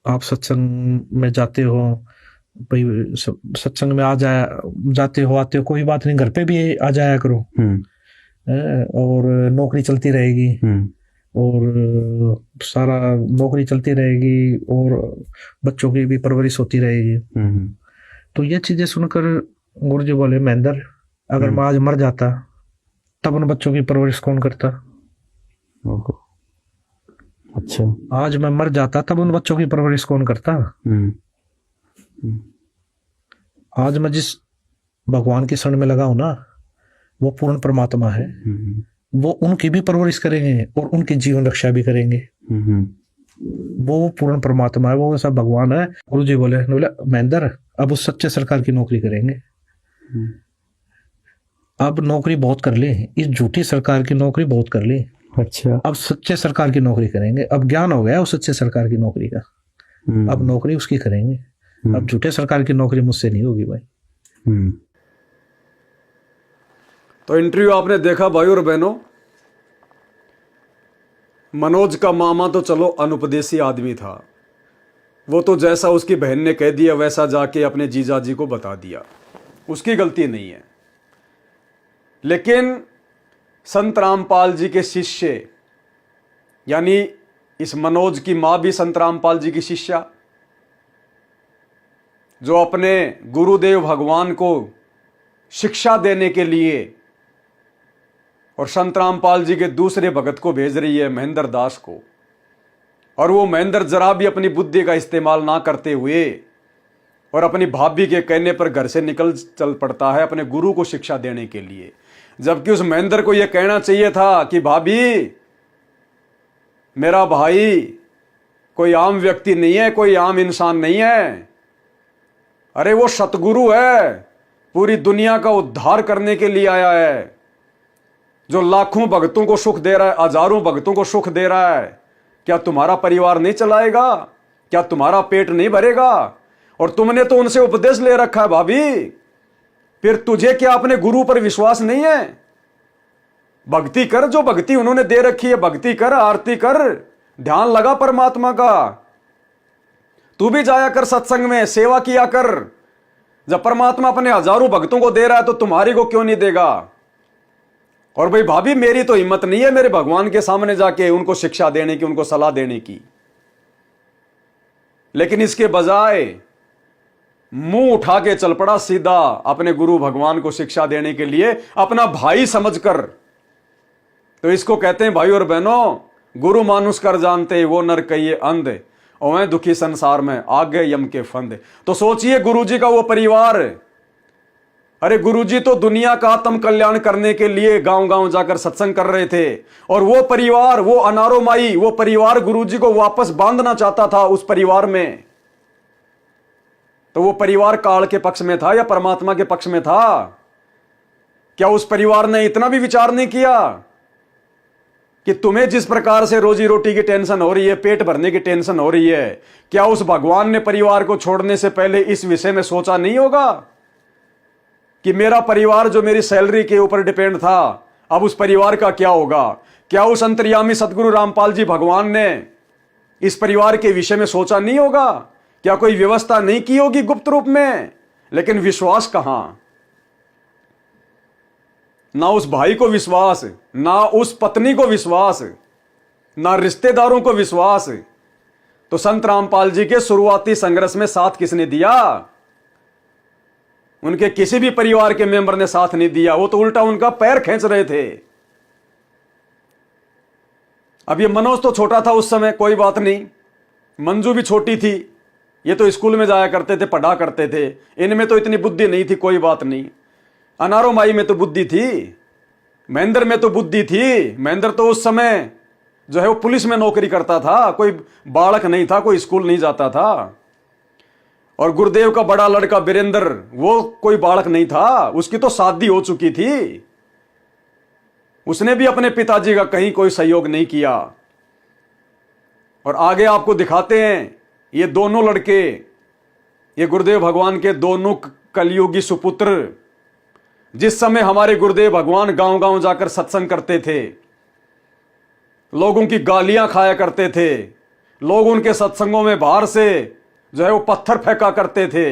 आप सत्संग में जाते हो, भाई सत्संग में जाते हो आते हो, कोई बात नहीं, घर पे भी आ जाया करो। और नौकरी चलती रहेगी और सारा नौकरी चलती रहेगी और बच्चों की भी परवरिश होती रहेगी। तो ये चीजें सुनकर गुरुजी बोले महेंद्र, अगर मैं आज मर जाता तब उन बच्चों की परवरिश कौन करता। अच्छा, आज मैं मर जाता तब उन बच्चों की परवरिश कौन करता। आज मैं जिस भगवान की शरण में लगा हूं ना, वो पूर्ण परमात्मा है, वो उनकी भी परवरिश करेंगे और उनकी जीवन रक्षा भी करेंगे। वो पूर्ण परमात्मा है, वो ऐसा भगवान है। गुरुजी बोले महेंद्र, अब उस सच्चे सरकार की नौकरी करेंगे। अब नौकरी बहुत कर ली, इस झूठी सरकार की नौकरी बहुत कर ली। अच्छा, अब सच्चे सरकार की नौकरी करेंगे। अब ज्ञान हो गया उस सच्चे सरकार की नौकरी का, अब नौकरी उसकी करेंगे। अब झूठे सरकार की नौकरी मुझसे नहीं होगी भाई। तो इंटरव्यू आपने देखा भाई और बहनों। मनोज का मामा तो चलो अनुपदेशी आदमी था, वो तो जैसा उसकी बहन ने कह दिया वैसा जाके अपने जीजाजी को बता दिया, उसकी गलती नहीं है। लेकिन संत रामपाल जी के शिष्य, यानी इस मनोज की मां भी संत रामपाल जी की शिष्या, जो अपने गुरुदेव भगवान को शिक्षा देने के लिए और संत रामपाल जी के दूसरे भगत को भेज रही है, महेंद्र दास को, और वो महेंद्र जरा भी अपनी बुद्धि का इस्तेमाल ना करते हुए और अपनी भाभी के कहने पर घर से निकल चल पड़ता है अपने गुरु को शिक्षा देने के लिए। जबकि उस महेंद्र को यह कहना चाहिए था कि भाभी, मेरा भाई कोई आम व्यक्ति नहीं है, कोई आम इंसान नहीं है, अरे वो सतगुरु है, पूरी दुनिया का उद्धार करने के लिए आया है, जो लाखों भक्तों को सुख दे रहा है, हजारों भक्तों को सुख दे रहा है। क्या तुम्हारा परिवार नहीं चलाएगा? क्या तुम्हारा पेट नहीं भरेगा? और तुमने तो उनसे उपदेश ले रखा है भाभी, फिर तुझे क्या अपने गुरु पर विश्वास नहीं है? भक्ति कर, जो भक्ति उन्होंने दे रखी है भक्ति कर, आरती कर, ध्यान लगा परमात्मा का। तू भी जाया कर सत्संग में, सेवा किया कर। जब परमात्मा अपने हजारों भक्तों को दे रहा है तो तुम्हारी को क्यों नहीं देगा? और भाई भाभी, मेरी तो हिम्मत नहीं है मेरे भगवान के सामने जाके उनको शिक्षा देने की, उनको सलाह देने की। लेकिन इसके बजाय मुंह उठा के चल पड़ा सीधा अपने गुरु भगवान को शिक्षा देने के लिए, अपना भाई समझकर। तो इसको कहते हैं भाई और बहनों, गुरु मानुष कर जानते वो नर कहिए अंध, और दुखी संसार में आगे यम के फंद। तो सोचिए गुरुजी का वो परिवार, अरे गुरुजी तो दुनिया का आत्म कल्याण करने के लिए गांव गांव जाकर सत्संग कर रहे थे, और वो परिवार, वो अनारो माई, वो परिवार गुरुजी को वापस बांधना चाहता था उस परिवार में। तो वो परिवार काल के पक्ष में था या परमात्मा के पक्ष में था? क्या उस परिवार ने इतना भी विचार नहीं किया कि तुम्हें जिस प्रकार से रोजी रोटी की टेंशन हो रही है, पेट भरने की टेंशन हो रही है, क्या उस भगवान ने परिवार को छोड़ने से पहले इस विषय में सोचा नहीं होगा कि मेरा परिवार जो मेरी सैलरी के ऊपर डिपेंड था, अब उस परिवार का क्या होगा? क्या उस अंतर्यामी सदगुरु रामपाल जी भगवान ने इस परिवार के विषय में सोचा नहीं होगा? क्या कोई व्यवस्था नहीं की होगी गुप्त रूप में? लेकिन विश्वास कहां? ना उस भाई को विश्वास, ना उस पत्नी को विश्वास, ना रिश्तेदारों को विश्वास। तो संत रामपाल जी के शुरुआती संघर्ष में साथ किसने दिया? उनके किसी भी परिवार के मेंबर ने साथ नहीं दिया, वो तो उल्टा उनका पैर खींच रहे थे। अब ये मनोज तो छोटा था उस समय, कोई बात नहीं, मंजू भी छोटी थी, ये तो स्कूल में जाया करते थे, पढ़ा करते थे, इनमें तो इतनी बुद्धि नहीं थी, कोई बात नहीं। अनारो माई में तो बुद्धि थी, महेंद्र में तो बुद्धि थी। महेंद्र तो उस समय जो है वो पुलिस में नौकरी करता था, कोई बालक नहीं था, कोई स्कूल नहीं जाता था। और गुरुदेव का बड़ा लड़का वीरेंद्र, वो कोई बालक नहीं था, उसकी तो शादी हो चुकी थी, उसने भी अपने पिताजी का कहीं कोई सहयोग नहीं किया। और आगे आपको दिखाते हैं ये दोनों लड़के, ये गुरुदेव भगवान के दोनों कलयुगी सुपुत्र। जिस समय हमारे गुरुदेव भगवान गांव गांव जाकर सत्संग करते थे, लोगों की गालियां खाया करते थे, लोग उनके सत्संगों में बाहर से जो है वो पत्थर फेंका करते थे।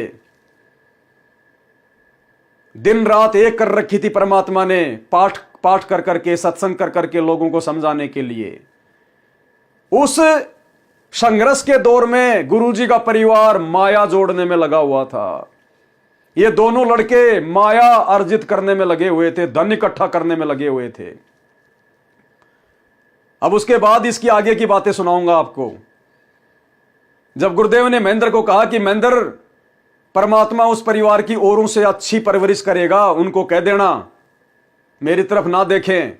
दिन रात एक कर रखी थी परमात्मा ने, पाठ कर करके, सत्संग कर करके लोगों को समझाने के लिए। उस संघर्ष के दौर में गुरुजी का परिवार माया जोड़ने में लगा हुआ था। ये दोनों लड़के माया अर्जित करने में लगे हुए थे, धन इकट्ठा करने में लगे हुए थे। अब उसके बाद इसकी आगे की बातें सुनाऊंगा आपको। जब गुरुदेव ने महेंद्र को कहा कि महेंद्र, परमात्मा उस परिवार की औरों से अच्छी परवरिश करेगा, उनको कह देना मेरी तरफ ना देखें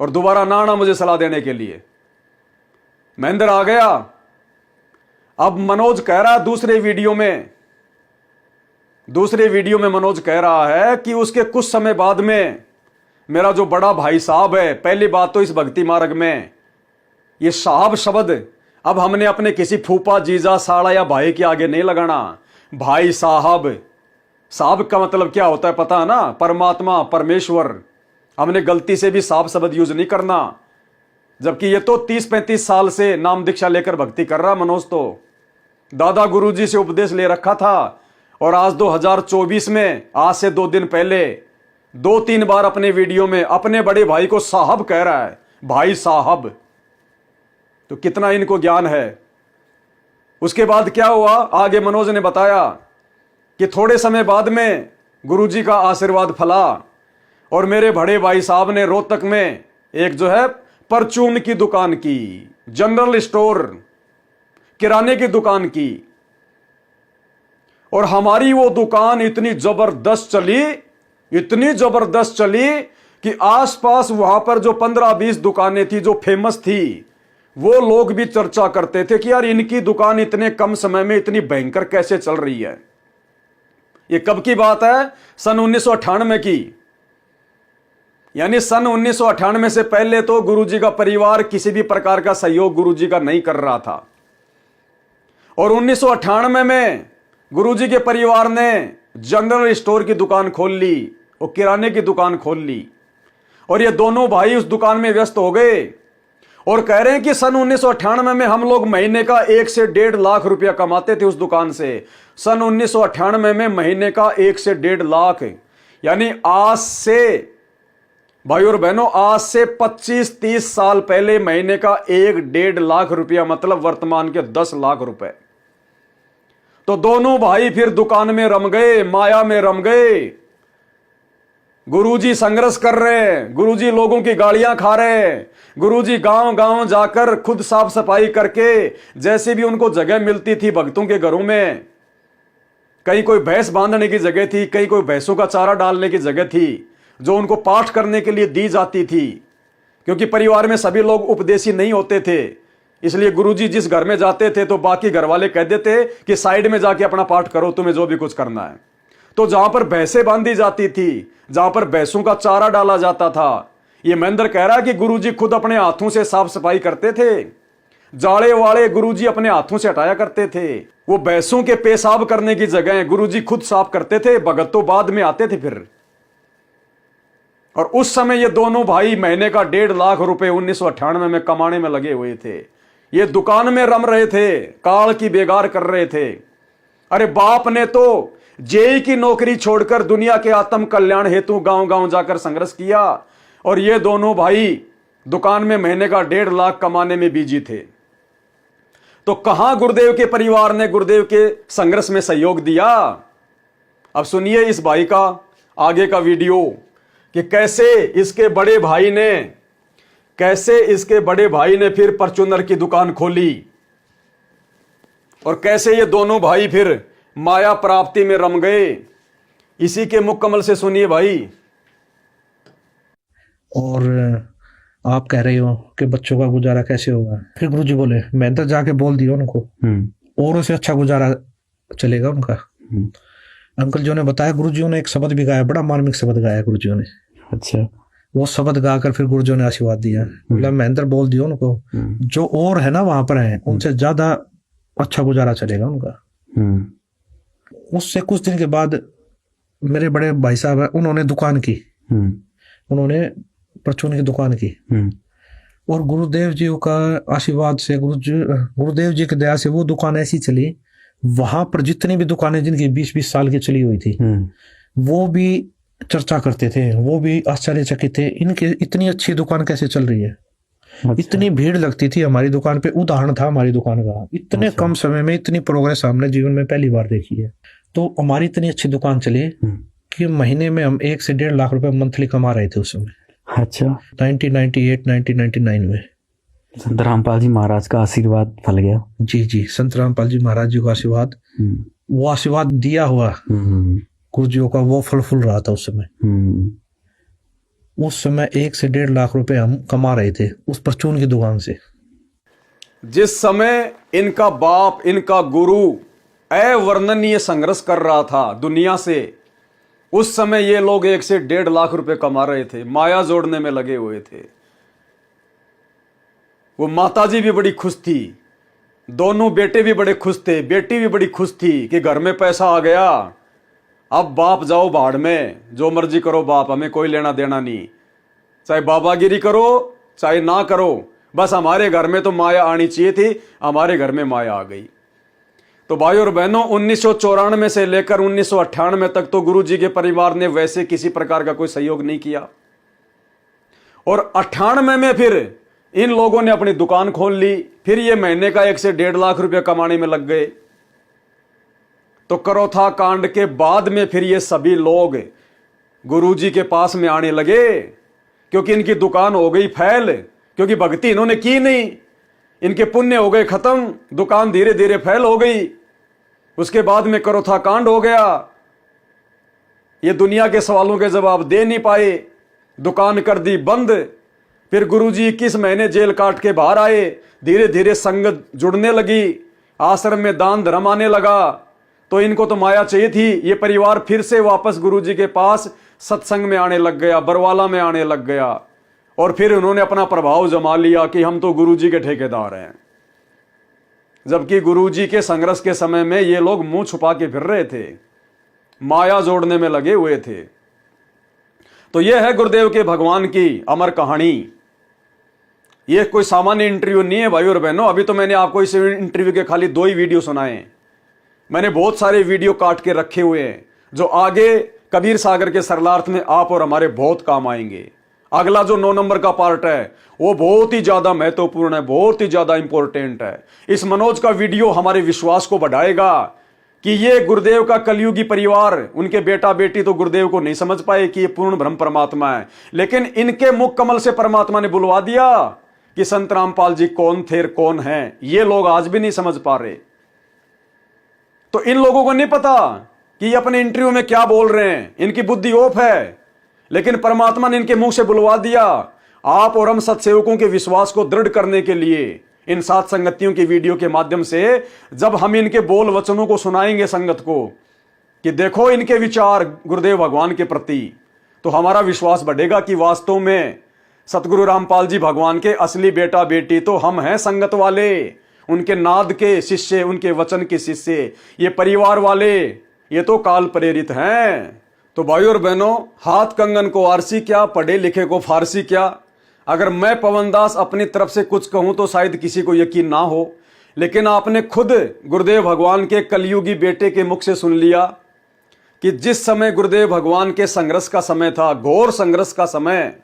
और दोबारा ना आना मुझे सलाह देने के लिए। महेंद्र आ गया। अब मनोज कह रहा दूसरे वीडियो में मनोज कह रहा है कि उसके कुछ समय बाद में मेरा जो बड़ा भाई साहब है, पहली बात तो इस भक्ति मार्ग में ये साहब शब्द अब हमने अपने किसी फूफा, जीजा, साड़ा या भाई के आगे नहीं लगाना। भाई साहब, साहब का मतलब क्या होता है पता है ना? परमात्मा, परमेश्वर। हमने गलती से भी साहब शब्द यूज नहीं करना। जबकि ये तो 30-35 साल से नाम दीक्षा लेकर भक्ति कर रहा मनोज, तो दादा गुरुजी से उपदेश ले रखा था। और आज 2024 में, आज से 2 दिन पहले 2-3 बार अपने वीडियो में अपने बड़े भाई को साहब कह रहा है, भाई साहब। तो कितना इनको ज्ञान है। उसके बाद क्या हुआ, आगे मनोज ने बताया कि थोड़े समय बाद में गुरुजी का आशीर्वाद फला और मेरे बड़े भाई साहब ने रोहतक में एक जो है परचून की दुकान की, जनरल स्टोर, किराने की दुकान की। और हमारी वो दुकान इतनी जबरदस्त चली कि आसपास वहां पर जो 15-20 दुकानें थी जो फेमस थी, वो लोग भी चर्चा करते थे कि यार इनकी दुकान इतने कम समय में इतनी भयंकर कैसे चल रही है। ये कब की बात है? सन 1998 की। यानी सन 1998 से पहले तो गुरुजी का परिवार किसी भी प्रकार का सहयोग गुरुजी का नहीं कर रहा था। और 1998 में गुरुजी के परिवार ने जनरल स्टोर की दुकान खोल ली और किराने की दुकान खोल ली। और ये दोनों भाई उस दुकान में व्यस्त हो गए और कह रहे हैं कि सन 1998 में हम लोग महीने का 1 से 1.5 लाख रुपया कमाते थे उस दुकान से। सन 1998 में महीने का 1 से 1.5 लाख, यानी आज से, भाई और बहनों, आज से 25-30 साल पहले महीने का 1-1.5 लाख रुपया, मतलब वर्तमान के 10 लाख रुपए। तो दोनों भाई फिर दुकान में रम गए, माया में रम गए। गुरुजी संघर्ष कर रहे हैं, गुरुजी लोगों की गालियां खा रहे हैं, गुरुजी गांव गांव जाकर खुद साफ सफाई करके, जैसे भी उनको जगह मिलती थी भक्तों के घरों में, कहीं कोई भैंस बांधने की जगह थी, कहीं कोई भैंसों का चारा डालने की जगह थी, जो उनको पाठ करने के लिए दी जाती थी। क्योंकि परिवार में सभी लोग उपदेशी नहीं होते थे, इसलिए गुरुजी जिस घर में जाते थे तो बाकी घर वाले कह देते कि साइड में जाके अपना पाठ करो, तुम्हें जो भी कुछ करना है। तो जहां पर भैंसें बांधी जाती थी, जहां पर भैंसों का चारा डाला जाता था, ये महेंद्र कह रहा है कि गुरुजी खुद अपने हाथों से साफ सफाई करते थे, जाड़े वाले गुरुजी अपने हाथों से हटाया करते थे। वो भैंसों के पेशाब करने की जगह गुरुजी खुद साफ करते थे, भगत तो बाद में आते थे फिर। और उस समय ये दोनों भाई महीने का 1.5 लाख रुपए 1998 में कमाने में लगे हुए थे। ये दुकान में रम रहे थे, काल की बेगार कर रहे थे। अरे बाप ने तो जेई की नौकरी छोड़कर दुनिया के आत्म कल्याण हेतु गांव गांव जाकर संघर्ष किया, और ये दोनों भाई दुकान में महीने का 1.5 लाख कमाने में बिजी थे। तो कहां गुरुदेव के परिवार ने गुरुदेव के संघर्ष में सहयोग दिया? अब सुनिए इस भाई का आगे का वीडियो कि कैसे इसके बड़े भाई ने फिर परचूनर की दुकान खोली, और कैसे ये दोनों भाई फिर माया प्राप्ति में रम गए। इसी के मुकम्मल से सुनिए भाई। और आप कह रहे हो कि बच्चों का गुजारा कैसे होगा? फिर गुरुजी बोले, मैं तो जाके बोल दिया उनको, और उसे अच्छा गुजारा चलेगा उनका। अंकल जी ने बताया, गुरुजियों ने एक शब्द भी गाया, बड़ा मार्मिक शब्द गाया गुरुजियों ने। अच्छा। वो शब्द गाकर फिर गुरुजियों ने आशीर्वाद दिया, बोला महेंद्र बोल दियो उनको, जो और है ना वहां पर है उनसे ज्यादा अच्छा गुजारा चलेगा उनका। उससे कुछ दिन के बाद मेरे बड़े भाई साहब है, उन्होंने दुकान की, उन्होंने परचून की दुकान की, और गुरुदेव जी का आशीर्वाद से, गुरुदेव जी की दया से वो दुकान ऐसी चली, वहां पर जितनी भी दुकानें जिनकी 20-20 साल की चली हुई थी, वो भी चर्चा करते थे, वो भी आश्चर्यचकित थे, इनके इतनी अच्छी दुकान कैसे चल रही है। अच्छा। इतनी भीड़ लगती थी हमारी दुकान पे, उदाहरण था हमारी दुकान का। इतने अच्छा। कम समय में इतनी प्रोग्रेस हमने जीवन में पहली बार देखी है। तो हमारी इतनी अच्छी दुकान चली कि महीने में हम 1 से 1.5 लाख रुपए मंथली कमा रहे थे उस समय। अच्छा। 1998-1999 में संत रामपाल जी महाराज का आशीर्वाद फल गया। जी, संत रामपाल जी महाराज जी का आशीर्वाद, वो आशीर्वाद दिया हुआ गुरुजियों का वो फल रहा था उस समय। उस समय 1 से 1.5 लाख रुपए हम कमा रहे थे उस परचून की दुकान से। जिस समय इनका बाप, इनका गुरु अवर्णनीय संघर्ष कर रहा था दुनिया से, उस समय ये लोग 1 से 1.5 लाख रुपए कमा रहे थे, माया जोड़ने में लगे हुए थे। वो माताजी भी बड़ी खुश थी, दोनों बेटे भी बड़े खुश थे, बेटी भी बड़ी खुश थी कि घर में पैसा आ गया, अब बाप जाओ भाड़ में, जो मर्जी करो बाप, हमें कोई लेना देना नहीं, चाहे बाबागिरी करो चाहे ना करो, बस हमारे घर में तो माया आनी चाहिए थी। हमारे घर में माया आ गई। तो भाई और बहनों, 1994 से लेकर 1998 तक तो गुरुजी के परिवार ने वैसे किसी प्रकार का कोई सहयोग नहीं किया, और 98 में फिर इन लोगों ने अपनी दुकान खोल ली। फिर ये महीने का 1 से 1.5 लाख रुपए कमाने में लग गए। तो करोथा कांड के बाद में फिर ये सभी लोग गुरुजी के पास में आने लगे, क्योंकि इनकी दुकान हो गई फैल, क्योंकि भक्ति इन्होंने की नहीं, इनके पुण्य हो गए खत्म, दुकान धीरे धीरे फैल हो गई। उसके बाद में करोथा कांड हो गया, ये दुनिया के सवालों के जवाब दे नहीं पाए, दुकान कर दी बंद। फिर गुरुजी 21 महीने जेल काट के बाहर आए, धीरे धीरे संगत जुड़ने लगी, आश्रम में दान धर्म आने लगा। तो इनको तो माया चाहिए थी, ये परिवार फिर से वापस गुरुजी के पास सत्संग में आने लग गया, बरवाला में आने लग गया, और फिर उन्होंने अपना प्रभाव जमा लिया कि हम तो गुरुजी के ठेकेदार हैं। जबकि गुरुजी के संघर्ष के समय में ये लोग मुंह छुपा के फिर रहे थे, माया जोड़ने में लगे हुए थे। तो यह है गुरुदेव के भगवान की अमर कहानी। यह कोई सामान्य इंटरव्यू नहीं है भाई और बहनों। अभी तो मैंने आपको इस इंटरव्यू के खाली 2 ही वीडियो सुनाए, मैंने बहुत सारे वीडियो काट के रखे हुए हैं जो आगे कबीर सागर के सरलार्थ में आप और हमारे बहुत काम आएंगे। अगला जो 9 नंबर का पार्ट है वो बहुत ही ज्यादा महत्वपूर्ण है, बहुत ही ज्यादा इंपॉर्टेंट है। इस मनोज का वीडियो हमारे विश्वास को बढ़ाएगा कि ये गुरुदेव का कलयुगी परिवार, उनके बेटा बेटी तो गुरुदेव को नहीं समझ पाए कि ये पूर्ण ब्रह्म परमात्मा है, लेकिन इनके मुख कमल से परमात्मा ने बुलवा दिया कि संत रामपाल जी कौन थे, कौन हैं। ये लोग आज भी नहीं समझ पा रहे। तो इन लोगों को नहीं पता कि ये अपने इंटरव्यू में क्या बोल रहे हैं, इनकी बुद्धि ऑफ है, लेकिन परमात्मा ने इनके मुंह से बुलवा दिया। आप और हम सत्सेवकों के विश्वास को दृढ़ करने के लिए इन सात संगतियों की वीडियो के माध्यम से जब हम इनके बोल वचनों को सुनाएंगे संगत को कि देखो इनके विचार गुरुदेव भगवान के प्रति, तो हमारा विश्वास बढ़ेगा कि वास्तव में सतगुरु रामपाल जी भगवान के असली बेटा बेटी तो हम हैं, संगत वाले, उनके नाद के शिष्य, उनके वचन के शिष्य, ये परिवार वाले, ये तो काल प्रेरित हैं। तो भाई और बहनों, हाथ कंगन को आरसी क्या, पढ़े लिखे को फारसी क्या। अगर मैं पवन दास अपनी तरफ से कुछ कहूं तो शायद किसी को यकीन ना हो, लेकिन आपने खुद गुरुदेव भगवान के कलयुगी बेटे के मुख से सुन लिया कि जिस समय गुरुदेव भगवान के संघर्ष का समय था, घोर संघर्ष का समय,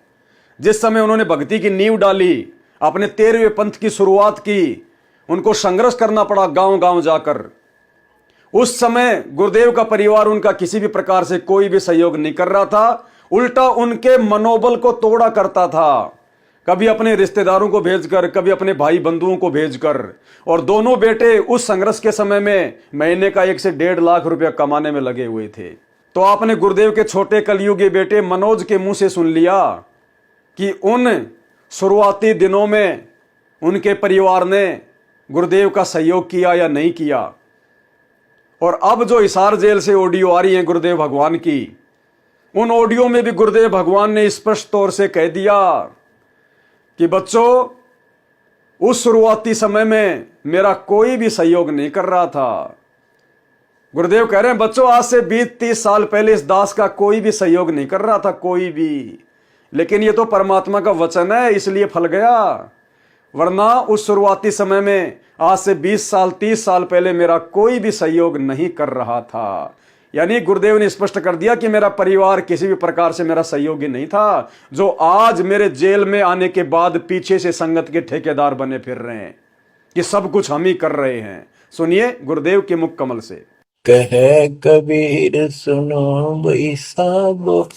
जिस समय उन्होंने भक्ति की नींव डाली, अपने 13वें पंथ की शुरुआत की, उनको संघर्ष करना पड़ा गांव गांव जाकर। उस समय गुरुदेव का परिवार उनका किसी भी प्रकार से कोई भी सहयोग नहीं कर रहा था, उल्टा उनके मनोबल को तोड़ा करता था, कभी अपने रिश्तेदारों को भेजकर, कभी अपने भाई बंधुओं को भेजकर। और दोनों बेटे उस संघर्ष के समय में महीने का 1 से 1.5 लाख रुपया कमाने में लगे हुए थे। तो आपने गुरुदेव के छोटे कलयुगी बेटे मनोज के मुंह से सुन लिया कि उन शुरुआती दिनों में उनके परिवार ने गुरुदेव का सहयोग किया या नहीं किया। और अब जो हिसार जेल से ऑडियो आ रही है गुरुदेव भगवान की, उन ऑडियो में भी गुरुदेव भगवान ने स्पष्ट तौर से कह दिया कि बच्चों, उस शुरुआती समय में मेरा कोई भी सहयोग नहीं कर रहा था। गुरुदेव कह रहे हैं बच्चों, आज से 20-30 साल पहले इस दास का कोई भी सहयोग नहीं कर रहा था, कोई भी। लेकिन ये तो परमात्मा का वचन है, इसलिए फल गया। वरना उस शुरुआती समय में आज से 20 साल 30 साल पहले मेरा कोई भी सहयोग नहीं कर रहा था। यानी गुरुदेव ने स्पष्ट कर दिया कि मेरा परिवार किसी भी प्रकार से मेरा सहयोगी नहीं था, जो आज मेरे जेल में आने के बाद पीछे से संगत के ठेकेदार बने फिर रहे हैं कि सब कुछ हम ही कर रहे हैं। सुनिए गुरुदेव के मुख कमल से। कहे कबीर सुनो भाई साहब,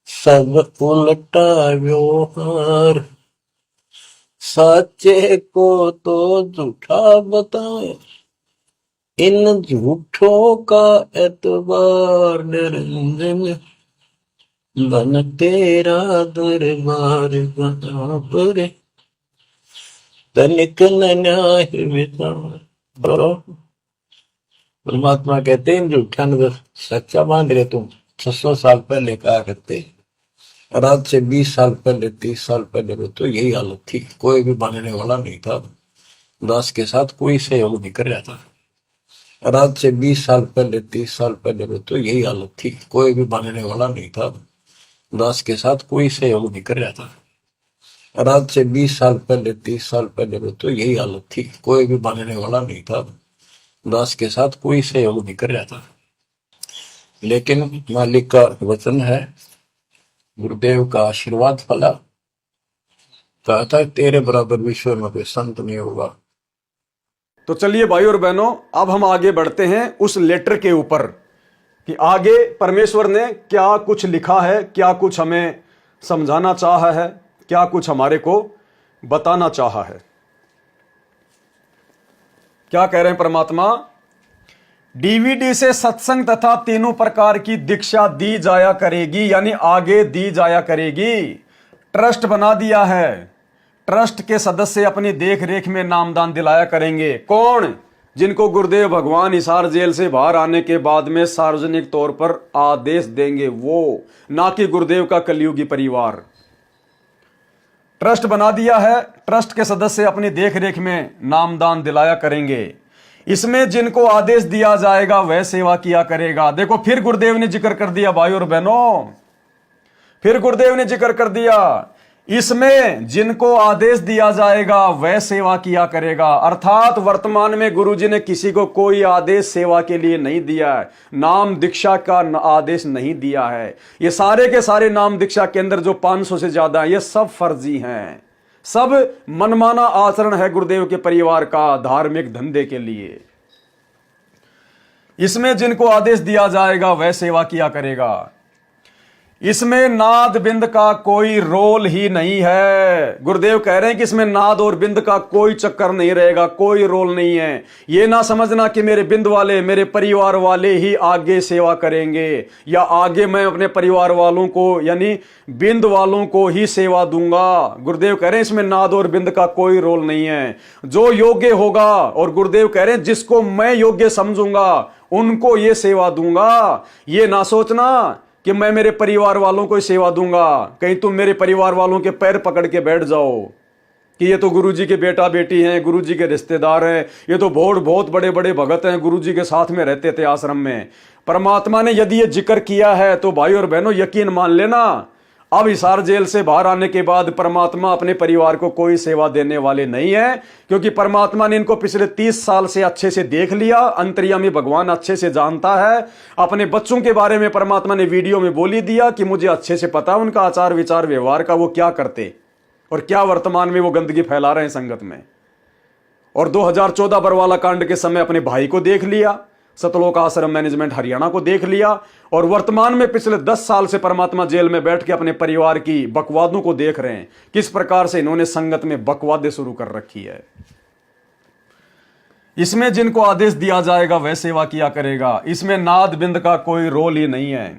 सब उल्टा व्यवहार, सच्चे को तो झूठा बताए, इन झूठों का एतबार, निरंजन बन तेरा दरबार वहाँ पर तनिक न न्याय विचार। परमात्मा कहते हैं झूठा न सच्चा मान रहे तुम। 600 साल पहले कहा करते, रात से 20 साल पहले 30 साल पहले तो यही हालत थी, कोई भी मानने वाला नहीं था, दास के साथ कोई सहयोग नहीं कर रहा था। रात से 20 साल पहले 30 साल पहले तो यही हालत थी, कोई भी मानने वाला नहीं था, दास के साथ कोई सहयोग नहीं कर रहा था। रात से 20 साल पहले 30 साल पहले तो यही हालत थी, कोई भी मानने वाला नहीं था, दास के साथ कोई सहयोग नहीं कर रहा था। लेकिन मालिक का वचन है, गुरुदेव का आशीर्वाद फला, कहा था तेरे बराबर विश्व में कोई संत नहीं होगा। तो चलिए भाई और बहनों, अब हम आगे बढ़ते हैं उस लेटर के ऊपर कि आगे परमेश्वर ने क्या कुछ लिखा है, क्या कुछ हमें समझाना चाहा है, क्या कुछ हमारे को बताना चाहा है। क्या कह रहे हैं परमात्मा? डीवीडी से सत्संग तथा तीनों प्रकार की दीक्षा दी जाया करेगी, यानी आगे दी जाया करेगी। ट्रस्ट बना दिया है, ट्रस्ट के सदस्य अपनी देख रेख में नामदान दिलाया करेंगे। कौन? जिनको गुरुदेव भगवान हिसार जेल से बाहर आने के बाद में सार्वजनिक तौर पर आदेश देंगे, वो, ना कि गुरुदेव का कलयुगी परिवार। ट्रस्ट बना दिया है, ट्रस्ट के सदस्य अपनी देख रेख में नामदान दिलाया करेंगे। इसमें जिनको आदेश दिया जाएगा वह सेवा किया करेगा। देखो फिर गुरुदेव ने जिक्र कर दिया भाई और बहनों, फिर गुरुदेव ने जिक्र कर दिया, इसमें जिनको आदेश दिया जाएगा वह सेवा किया करेगा। अर्थात वर्तमान में गुरुजी ने किसी को कोई आदेश सेवा के लिए नहीं दिया है, नाम दीक्षा का आदेश नहीं दिया है। ये सारे के सारे नाम दीक्षा के अंदर जो 500 से ज्यादा है, ये सब फर्जी हैं, सब मनमाना आचरण है गुरुदेव के परिवार का धार्मिक धंधे के लिए। इसमें जिनको आदेश दिया जाएगा वह सेवा किया करेगा। इसमें नाद बिंद का कोई रोल ही नहीं है। गुरुदेव कह रहे हैं कि इसमें नाद और बिंद का कोई चक्कर नहीं रहेगा, कोई रोल नहीं है। ये ना समझना कि मेरे बिंद वाले, मेरे परिवार वाले ही आगे सेवा करेंगे, या आगे मैं अपने परिवार वालों को यानी बिंद वालों को ही सेवा दूंगा। गुरुदेव कह रहे हैं इसमें नाद और बिंद का कोई रोल नहीं है। जो योग्य होगा, और गुरुदेव कह रहे हैं जिसको मैं योग्य समझूंगा उनको ये सेवा दूंगा। ये ना सोचना कि मैं मेरे परिवार वालों को ही सेवा दूंगा, कहीं तुम मेरे परिवार वालों के पैर पकड़ के बैठ जाओ कि ये तो गुरुजी के बेटा बेटी हैं, गुरुजी के रिश्तेदार हैं, ये तो बहुत बड़े बड़े भगत हैं, गुरुजी के साथ में रहते थे आश्रम में। परमात्मा ने यदि ये जिक्र किया है तो भाई और बहनों यकीन मान लेना, अब हिसार जेल से बाहर आने के बाद परमात्मा अपने परिवार को कोई सेवा देने वाले नहीं है, क्योंकि परमात्मा ने इनको पिछले 30 साल से अच्छे से देख लिया। अंतर्यामी भगवान अच्छे से जानता है। अपने बच्चों के बारे में परमात्मा ने वीडियो में बोल ही दिया कि मुझे अच्छे से पता है उनका आचार विचार व्यवहार का, वो क्या करते और क्या वर्तमान में वो गंदगी फैला रहे हैं संगत में। और 2014 बरवाला कांड के समय अपने भाई को देख लिया, सतलोक आश्रम मैनेजमेंट हरियाणा को देख लिया, और वर्तमान में पिछले 10 साल से परमात्मा जेल में बैठ के अपने परिवार की बकवादों को देख रहे हैं, किस प्रकार से इन्होंने संगत में बकवादें शुरू कर रखी है। इसमें जिनको आदेश दिया जाएगा वह सेवा किया करेगा, इसमें नाद बिंद का कोई रोल ही नहीं है।